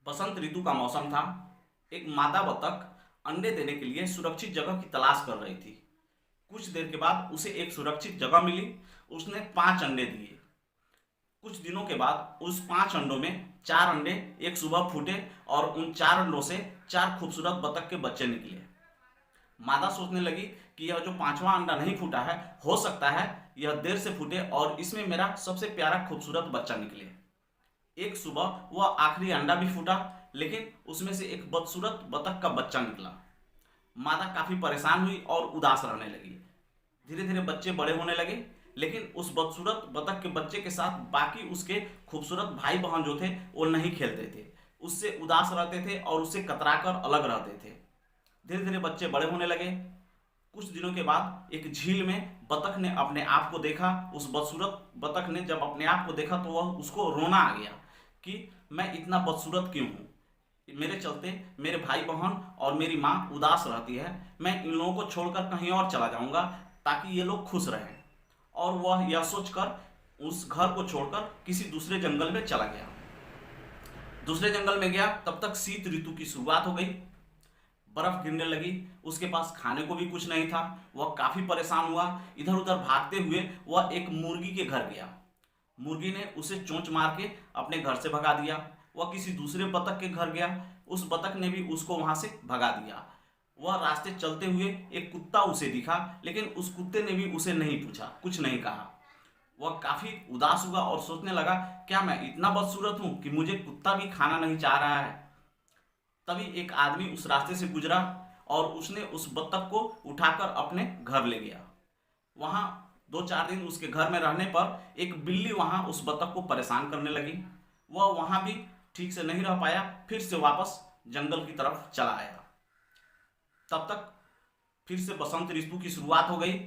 बसंत ऋतु का मौसम था। एक मादा बतख अंडे देने के लिए सुरक्षित जगह की तलाश कर रही थी। कुछ देर के बाद उसे एक सुरक्षित जगह मिली। उसने 5 अंडे दिए। कुछ दिनों के बाद उस 5 अंडों में 4 अंडे एक सुबह फूटे और उन 4 अंडों से 4 खूबसूरत बतख के बच्चे निकले। मादा सोचने लगी कि यह जो 5वां अंडा नहीं फूटा है, हो सकता है यह देर से फूटे और इसमें मेरा सबसे प्यारा खूबसूरत बच्चा निकले। एक सुबह वह आखिरी अंडा भी फूटा, लेकिन उसमें से एक बदसूरत बतख का बच्चा निकला। मादा काफी परेशान हुई और उदास रहने लगी। धीरे धीरे बच्चे बड़े होने लगे, लेकिन उस बदसूरत बतख के बच्चे के साथ बाकी उसके खूबसूरत भाई बहन जो थे वो नहीं खेलते थे, उससे उदास रहते थे और उससे कतराकर अलग रहते थे। धीरे धीरे बच्चे बड़े होने लगे। कुछ दिनों के बाद एक झील में बतख ने अपने आप को देखा। उस बदसूरत बतख ने जब अपने आप को देखा तो वह उसको रोना आ गया कि मैं इतना बदसूरत क्यों हूँ, मेरे चलते मेरे भाई बहन और मेरी माँ उदास रहती है। मैं इन लोगों को छोड़कर कहीं और चला जाऊंगा ताकि ये लोग खुश रहें। और वह यह सोचकर उस घर को छोड़कर किसी दूसरे जंगल में चला गया। दूसरे जंगल में गया, तब तक शीत ऋतु की शुरुआत हो गई। बर्फ गिरने लगी। उसके पास खाने को भी कुछ नहीं था। वह काफी परेशान हुआ। इधर उधर भागते हुए वह एक मुर्गी के घर गया। मुर्गी ने उसे चोंच मार के अपने घर से भगा दिया। वह किसी दूसरे बतख के घर गया। उस बतख ने भी उसको वहां से भगा दिया। वह रास्ते चलते हुए एक कुत्ता उसे दिखा, लेकिन उस कुत्ते ने भी उसे नहीं पूछा, कुछ नहीं कहा। वह काफी उदास हुआ और सोचने लगा, क्या मैं इतना बदसूरत हूं कि मुझे कुत्ता भी खाना नहीं चाह रहा है। तभी एक आदमी उस रास्ते से गुजरा और उसने उस बत्तख को उठाकर अपने घर ले गया। वहां 2-4 दिन उसके घर में रहने पर एक बिल्ली वहां उस बत्तख को परेशान करने लगी। वह वहां भी ठीक से नहीं रह पाया, फिर से वापस जंगल की तरफ चला आया। तब तक फिर से बसंत ऋतु की शुरुआत हो गई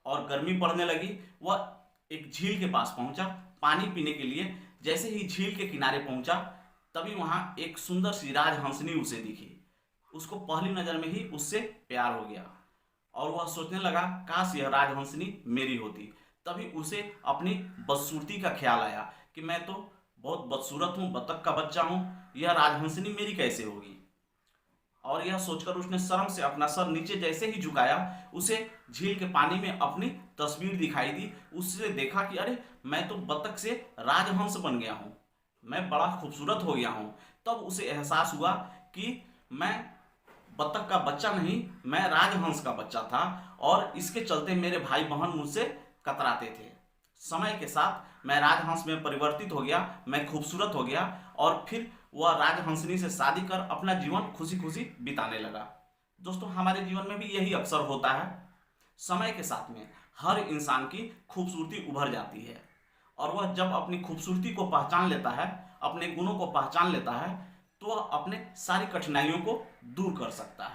और गर्मी पड़ने लगी। वह एक झील के पास पहुंचा पानी पीने के लिए। जैसे ही झील के किनारे पहुंचा, तभी वहां एक सुंदर सी राजहंसनी उसे दिखी। उसको पहली नजर में ही उससे प्यार हो गया और वह सोचने लगा, काश यह राजहंसनी मेरी होती। तभी उसे अपनी बदसूरती का ख्याल आया कि मैं तो बहुत बदसूरत हूँ, बतख का बच्चा हूँ, यह राजहंसनी मेरी कैसे होगी। और यह सोचकर उसने शर्म से अपना सर नीचे जैसे ही झुकाया, उसे झील के पानी में अपनी तस्वीर दिखाई दी। उससे देखा कि अरे, मैं तो बतख से राजहंस बन गया हूँ, मैं बड़ा खूबसूरत हो गया हूँ। तब उसे एहसास हुआ कि मैं बतख का बच्चा नहीं, मैं राजहंस का बच्चा था और इसके चलते मेरे भाई बहन मुझसे कतराते थे। समय के साथ मैं राजहंस में परिवर्तित हो गया, मैं खूबसूरत हो गया और फिर वह राजहंसनी से शादी कर अपना जीवन खुशी खुशी बिताने लगा। दोस्तों, हमारे जीवन में भी यही अक्सर होता है। समय के साथ में हर इंसान की खूबसूरती उभर जाती है और वह जब अपनी खूबसूरती को पहचान लेता है, अपने गुणों को पहचान लेता है, तो वह अपने सारी कठिनाइयों को दूर कर सकता है।